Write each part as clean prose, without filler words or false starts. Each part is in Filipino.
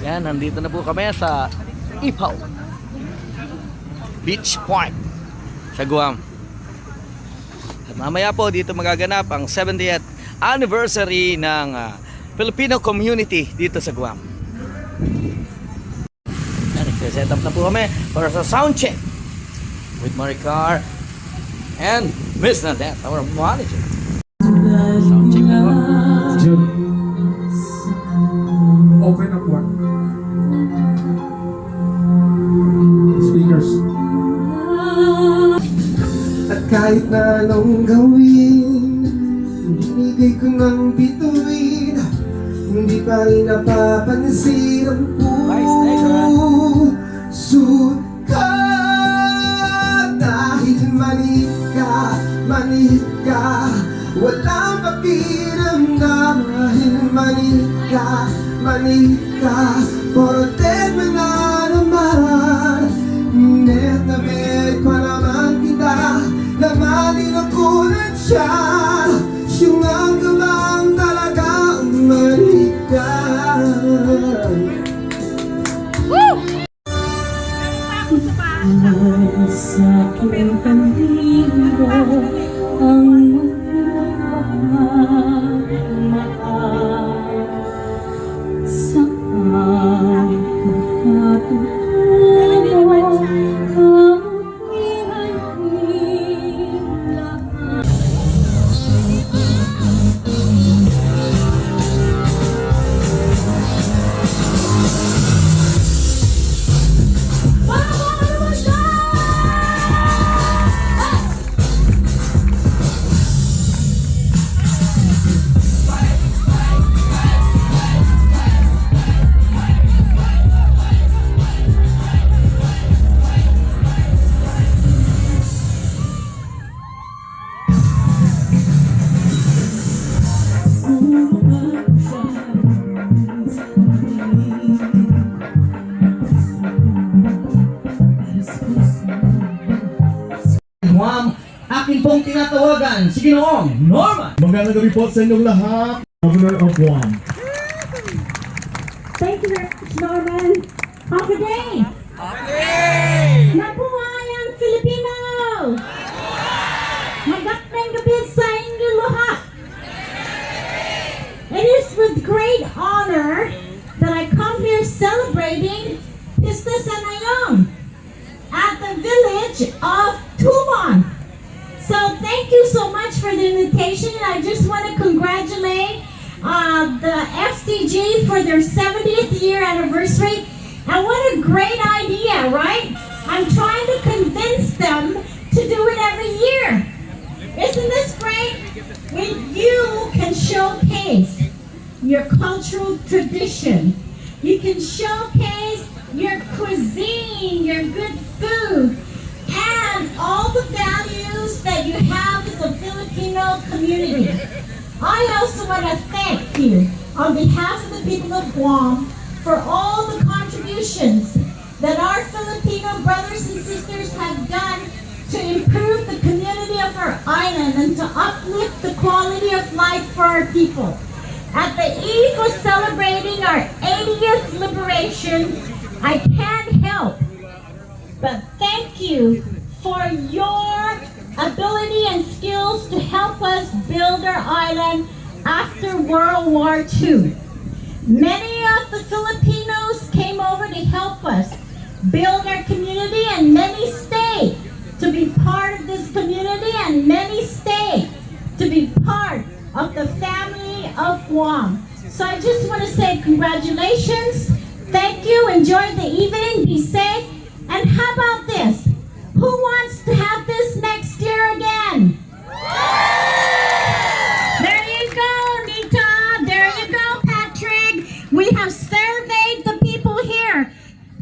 Yan, nandito na po kami sa Ipaw Beach Point sa Guam. At mamaya po dito magaganap ang 70th anniversary ng Filipino community dito sa Guam. Yan, nagsiset up na po kami para sa sound check with Maricar and Miss Nadet, our manager. Sound check na po. Open up one. Speakers. At kahit na anong gawin, binigay ko ng bituin, hindi pa rin napapansin ang puso ka. Dahil manhid ka, walang pakiramdam. Dahil manhid ka, ported mo na naman. Net na bet pa naman kita, lamanin ako ng siya. Siyang ang gamang talaga ang manhid ka. Sa aking pag-ibig ang mahal sa pagkakatulong ang ihaging lahat. Guam, akin pong tinatawagan si Ginoong Norman. Magandang gabi po sa inyong lahat, Governor of Guam. Thank you very much, Norman. Happy day! Nabuhay ang Filipino! Magandang gabi sa inyo lahat! It is with great honor that I come here celebrating Pista Sanayong at the village of Tumon. So thank you so much for the invitation. I just want to congratulate the FCG for their 70th year anniversary. And what a great idea, right? I'm trying to convince them to do it every year. Isn't this great? When you can showcase your cultural tradition, you can showcase your cuisine, your good food, and all the values that you have as a Filipino community. I also want to thank you on behalf of the people of Guam for all the contributions that our Filipino brothers and sisters have done to improve the community of our island and to uplift the quality of life for our people. At the eve of celebrating our 80th liberation, I can't help but thank you for your ability and skills to help us build our island after World War II. Many of the Filipinos came over to help us build our community, and many stayed to be part of this community, and many stayed to be part of the family of Guam. So I just want to say congratulations. Thank you. Enjoy the evening. Be safe. And how about this? Who wants to have this next year again? There you go, Nita. There you go, Patrick. We have surveyed the people here.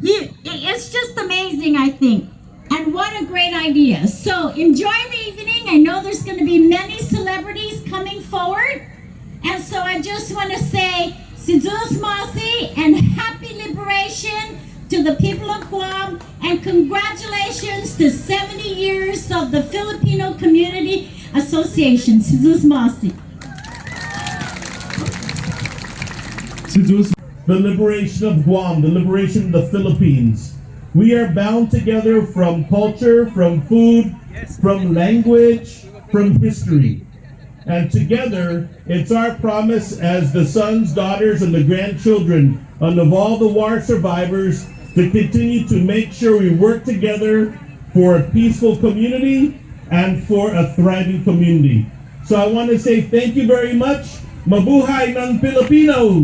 It's just amazing, I think. And what a great idea. So enjoy the evening. I know there's going to be many celebrities coming forward. And so I just want to say, Sidus Masi and happy liberation to the people of Guam, and congratulations to 70 years of the Filipino Community Association. Sidus Masi. Si Zeus, the liberation of Guam, the liberation of the Philippines. We are bound together from culture, from food, from language, from history. And together, it's our promise as the sons, daughters, and the grandchildren of all the war survivors to continue to make sure we work together for a peaceful community and for a thriving community. So I want to say thank you very much. Mabuhay ng Pilipino!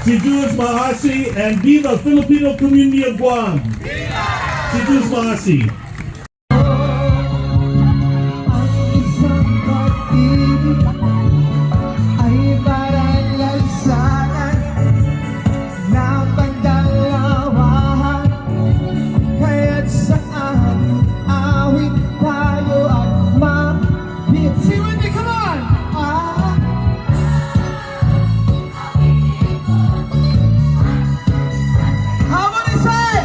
Si Jules Maasi and Viva Filipino Community of Guam! Si Jules Maasi. Ay parang lansangan na pandalawahan, kaya't saan awit tayo at mabit. Si Wendy, come on! How about I say?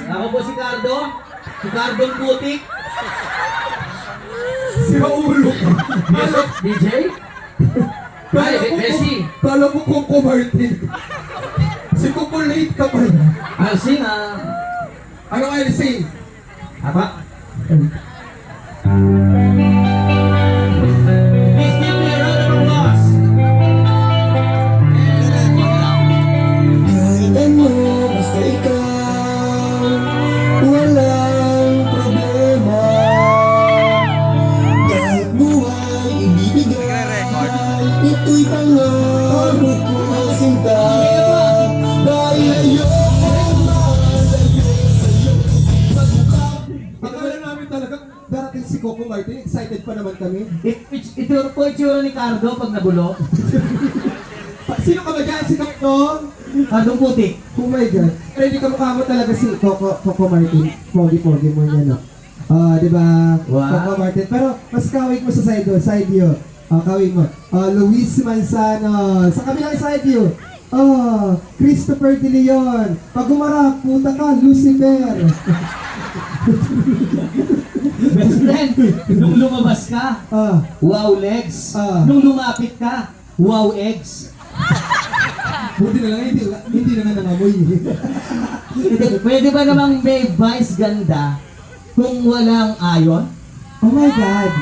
Ako po si Cardo. Si Cardong Putik. Si Raulo. DJ? Ay, Bessie. Kala ko Coco Martin. Si Coco late ka pa. I'll sing, Ano kayo sing? Apa? Please give me a round of applause. Kahit ano, basta ikaw, walang problema. Kahit buhay ibibigay, ito'y pangako ko sinta. Dahil akala namin talaga darating si Coco Martin, excited pa naman kami. Ito po itsura ni Cardo pag nabulok. Sino ka ba dyan? Si Coco? Cardong Putik. Oh my God. Pero hindi ka mukha mo talaga si Coco Martin. Pogi-pogi mo yan, no? Di ba? Wow. Coco Martin. Pero mas kawig mo sa side view. Kawig mo. Luis Manzano. Sa kabilang side view. Christopher De Leon. Pag umarap, puta ka, Lucifer. Best friend, nung lumabas ka, wow legs. Nung lumapit ka, wow eggs. Buti na lang, hindi naman nangamoy. Pwede ba namang may vice ganda kung walang ayon? Oh my God.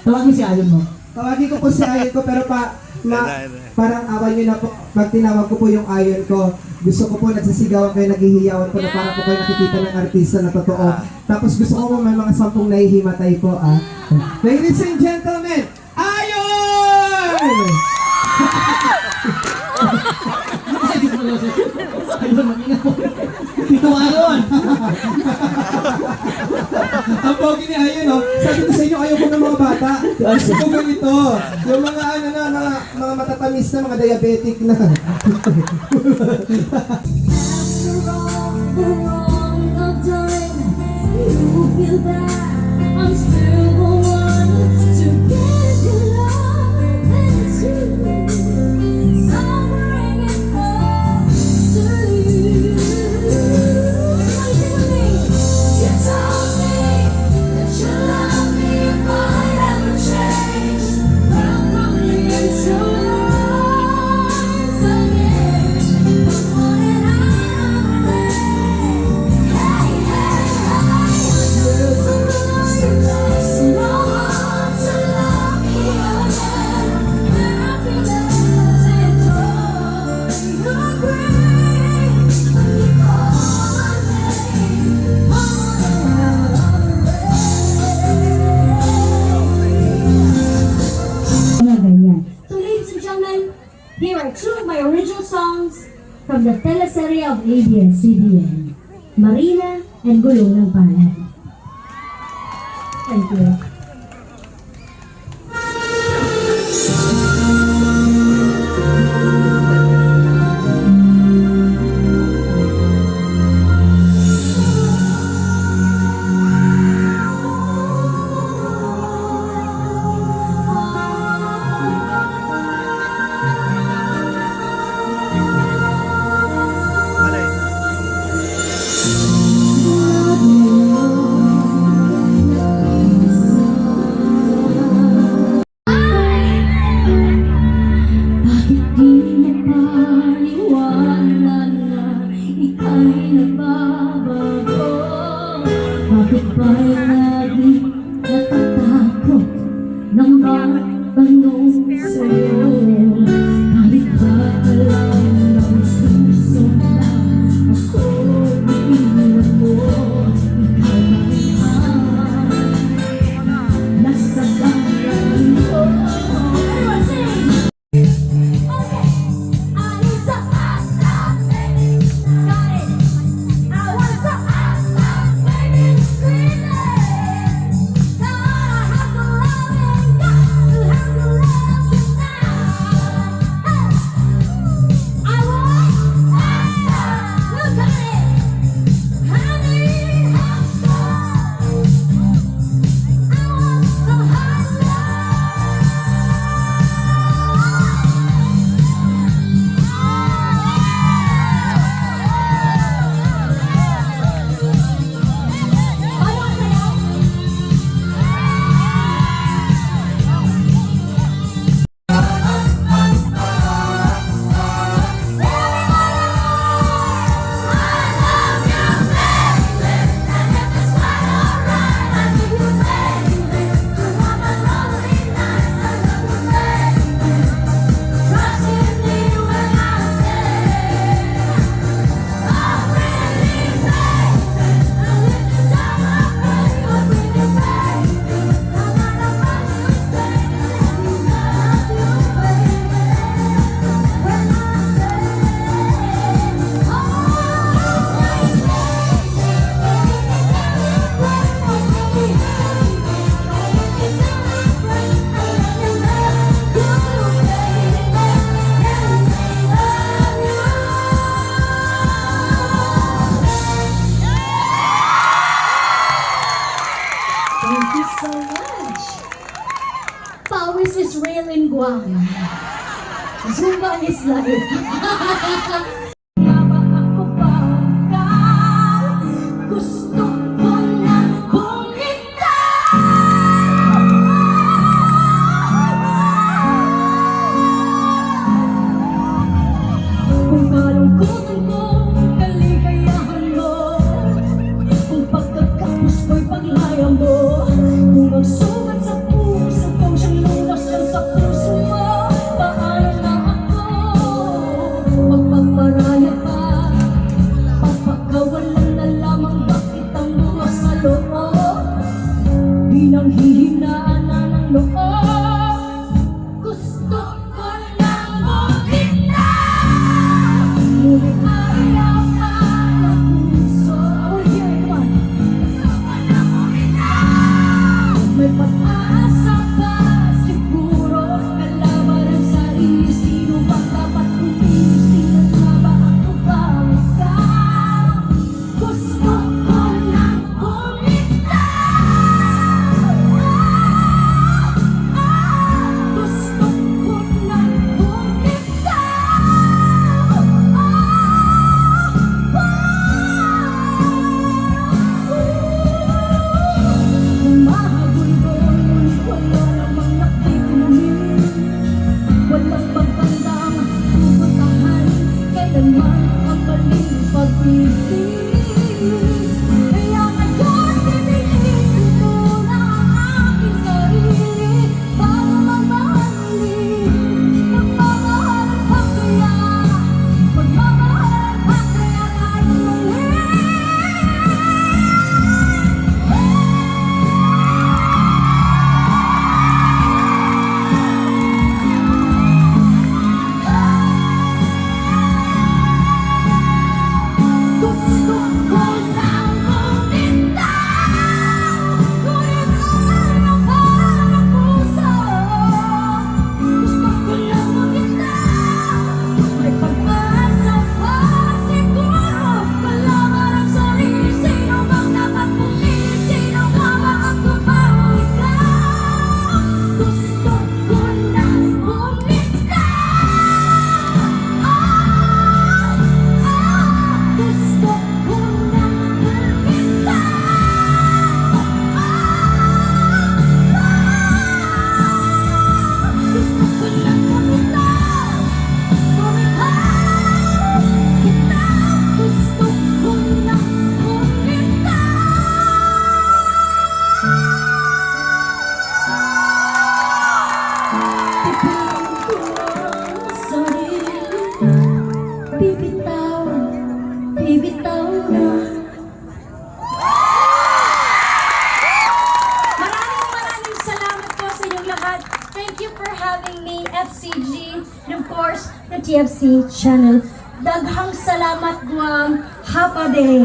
Tawagin si ayon mo. Tawagin ko po si Ayon ko, pero parang awan nyo na po. Pag tinawag ko po yung Ayon ko, gusto ko po nagsisigawan kayo, naghihiyawan ko na para po kayo nakikita ng artista na totoo. Tapos gusto ko po may mga 10 nahihimatay po, Ladies and gentlemen, Ayon! Tito Ayon! Ang pogi ni Ayon, no? Sabi ko sa inyo, ayaw ko ng mga bata. Gusto ko ganito. Yung mga mga matatamis na, mga diabetic na. After all the wrong I've done, you feel that I'm still the one to give you love and to suffering and love to you. You told me that you love me if I ever change. Welcome me into your arms again. Come on and I'm ready. Hey, hey, hey. There's no one to love me again. When I feel losing joy, you're great. When you call my name, So ladies and gentlemen, here are two of my original songs from the teleserye of ABS-CBN, Marina and Gulong ng Palad. Thank you. Zumba is life. Mama, ako ba ikaw? Gusto ko na bumitaw. Kung kalungkutan ko, kaligayahan mo. Kung pagkatapos ko'y paglaya mo. Kung ang sugat sa puso kong siyang lunas yan sa puso mo. Paano na ako magpaparaya pa? Papagawalan na lamang bakit ang luha sa loob? Pinanghihinaan na ng loob. Gusto ko nang bumitaw. Ngunit ayaw ka ng puso. Oh, here, come on. Gusto ko nang bumitaw. May pag-asa pa siguro. Kalaban ang sarili. Sino bang dapat pumili? Sino nga ba ako ba ikaw? Gusto ko nang bumitaw. Gusto ko nang bumitaw. Humahabol doon, ngunit wala namang nakikinig. Walang pagtandang puputahan, kailanman ang maling pag-ibig. Kaya ngayon, pipiliin ko na ang aking sarili para mamahalin. Magmamahal pa kaya, magmamahal pa kaya kahit muli. Gusto ko nang bumitaw. Ngunit ayaw ka ng puso. Gusto ko nang bumitaw. May pag-asa pa siguro. Kalaban ang sarili. Sino bang dapat pumili? Sino nga ba ako ba o ikaw? Gusto ko nang bumitaw. Gusto ko nang bumitaw. Gusto ko nang bumitaw. Bumitaw. Bitaw. Gusto ko nang bumitaw. Bibitaw, bibitaw na. Maraming salamat po sa inyong lahat. Thank you for having me, FCG, and of course, the TFC channel. Daghang salamat, Guam. Happy day.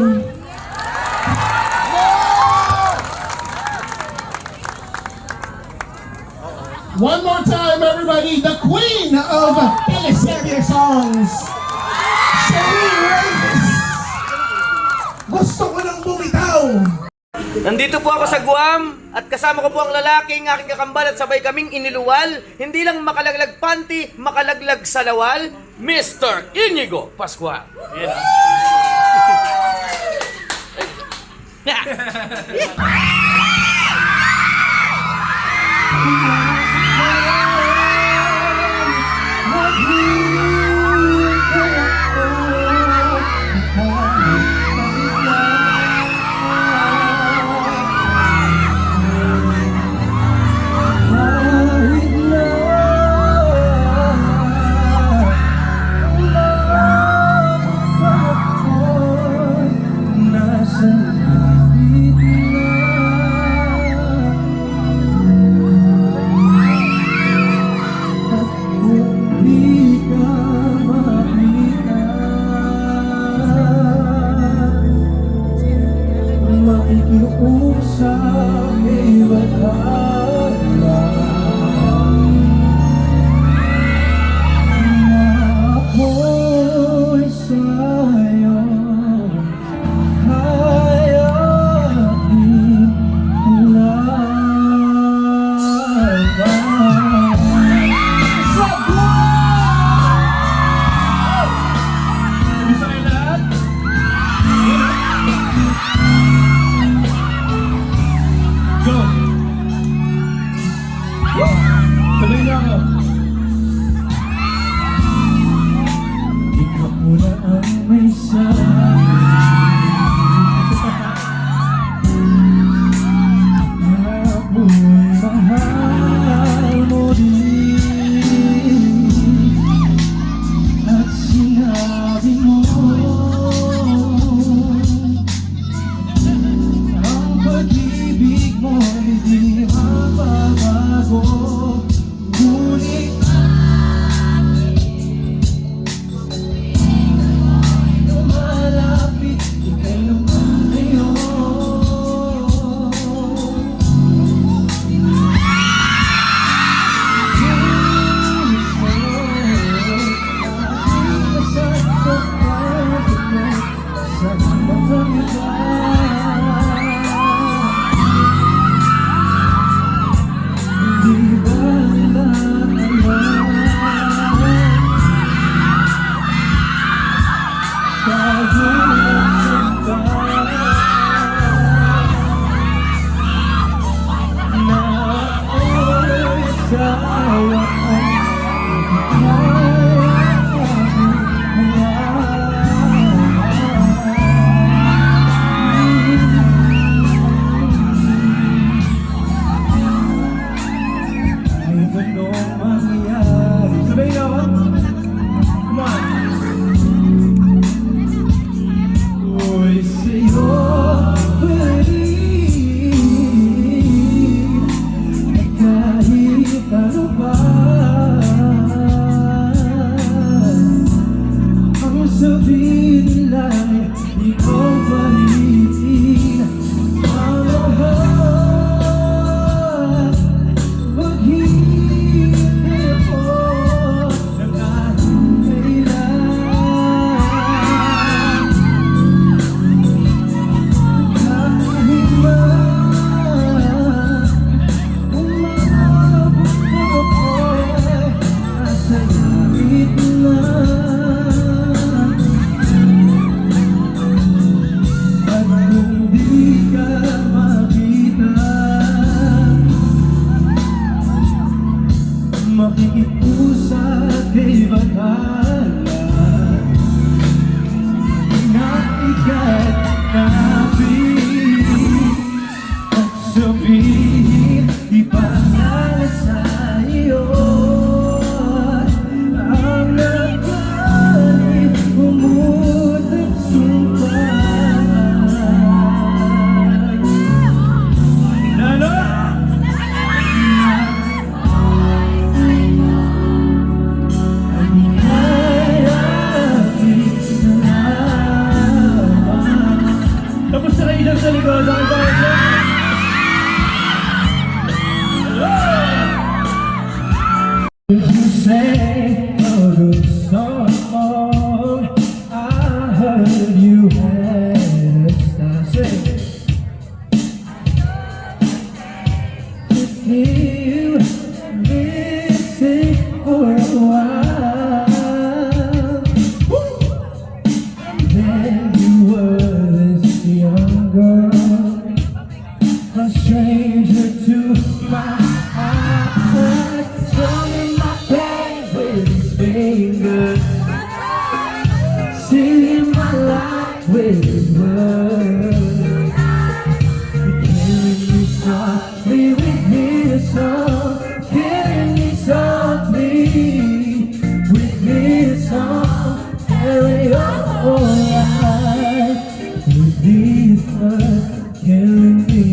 One more time, everybody, the queen of teleserye songs, Sherry Reyes. Gusto ko nang bumitaw. Nandito po ako sa Guam at kasama ko po ang lalaking aking kakambal at sabay kaming iniluwal. Hindi lang makalaglag panty, makalaglag sa lawal, Mr. Inigo Pascual. Yan. Bakit na at kung di ka makita, makikipusa kay batala na ikat kapit at sabihin ipaalala sa iyo ang nagalit umutang sumpay. Lalo! Tapos sa kayo sa likod, ang bawat na. You say a good song, I heard you had a sing. You missing for a while. Then you were this young girl, a stranger to my heart, strumming my pain with his fingers, singing my life with his words. Killing me softly with his song, killing me softly with his song. Carry on life with these words, killing me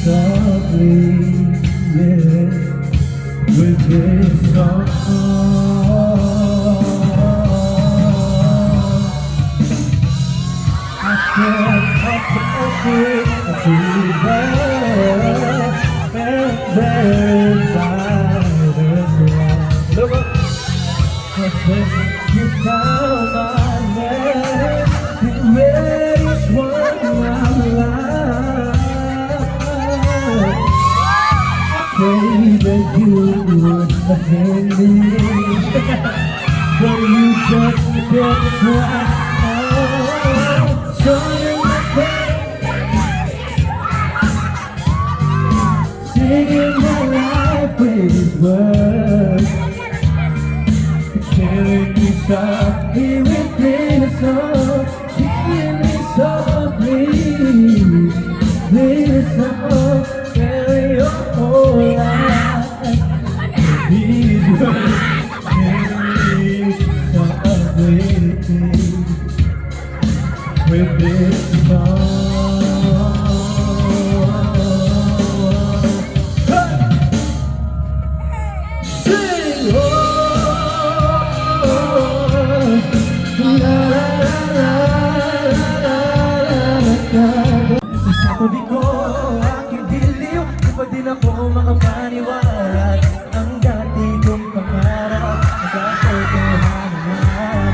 softly, yeah, with this song. I can't help but feel very by the ground. Look up. You found my name, the greatest one in my life. I pray that you would forgive me, but you just kept trying. Strumming my pain, singing my life with his words. Killing me softly within a song, killing me softly within a song. Carry your whole life. These words, killing me softly with this song. Sing, oh. Sa tabi ko, aking diliw, di pa din ako makapaniwala. Ang dati kong pangarap, nagkatotohanan.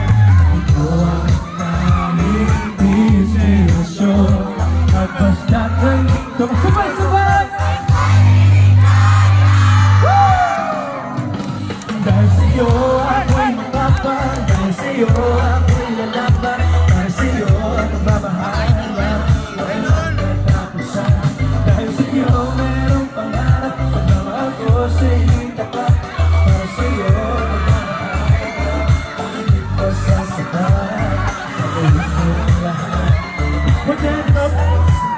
Ito ang aming destinasyon. At basta't nandito, sabay-sabay! Dahil sa'yo ako'y mapapang, dahil sa'yo ako'y lalaban, dahil sa'yo ang magmamahal. Dahil sa'yo merong pangarap, pagmamahal ko sa'yo'y tapat. Para sa'yo magmamahal, hindi ko sasabat. Gagawin ko ang lahat, forget about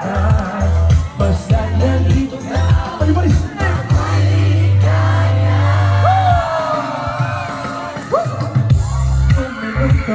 that. Basta't nandito ka, palibalis! Kung meron ko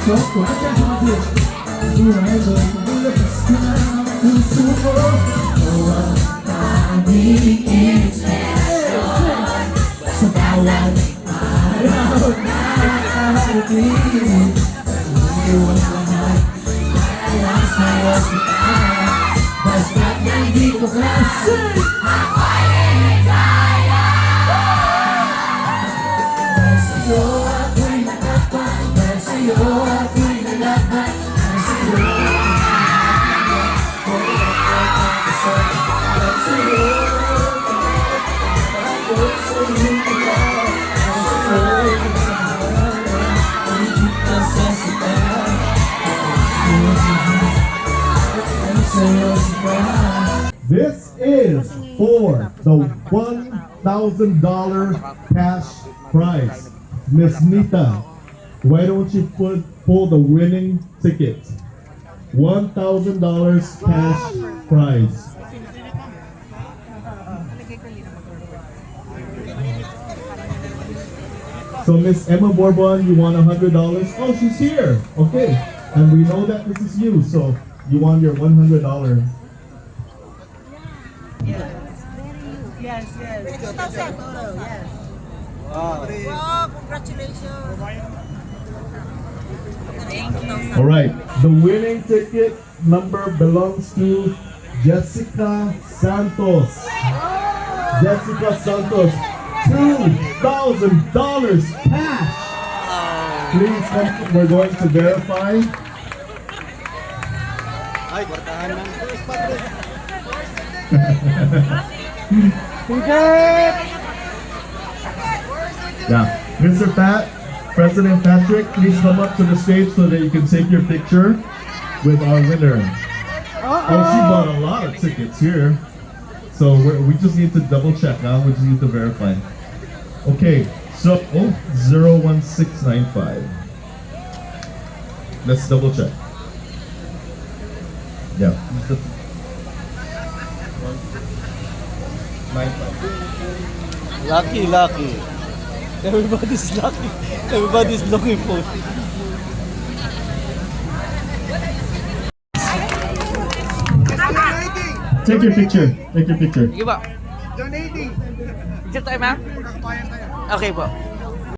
So, kung magkasabi, buhay mo, lumabas ka na ang puso ko. Oh, ang aming inspirasyon sa bawat araw na nakarating. Iwan lahat, alas na oras kita, basta't nandito ka. Dahil sa'yo ako'y natapat, dahil sa'yo ako'y nalapat, dahil sa'yo This is for the $1,000 cash prize. Miss Nita, why don't you pull the winning ticket? $1,000 cash prize. So Miss Emma Bourbon, you won $100. Oh, she's here. Okay, and we know that this is you, so you won your $100. All right, the winning ticket number belongs to Jessica Santos. Jessica Santos, $2,000 cash. Please come, we're going to verify. Yeah, Mr. Pat, President Patrick, please come up to the stage so that you can take your picture with our winner. Oh, she bought a lot of tickets here. So we just need to double check now. We just need to verify. Okay, so 01695. Let's double check. Yeah. 95. Lucky. Everybody's lucky. Everybody's looking for it. Take your picture. Take your picture. Sige po. Donating. Picture tayo, ma'am? Okay po.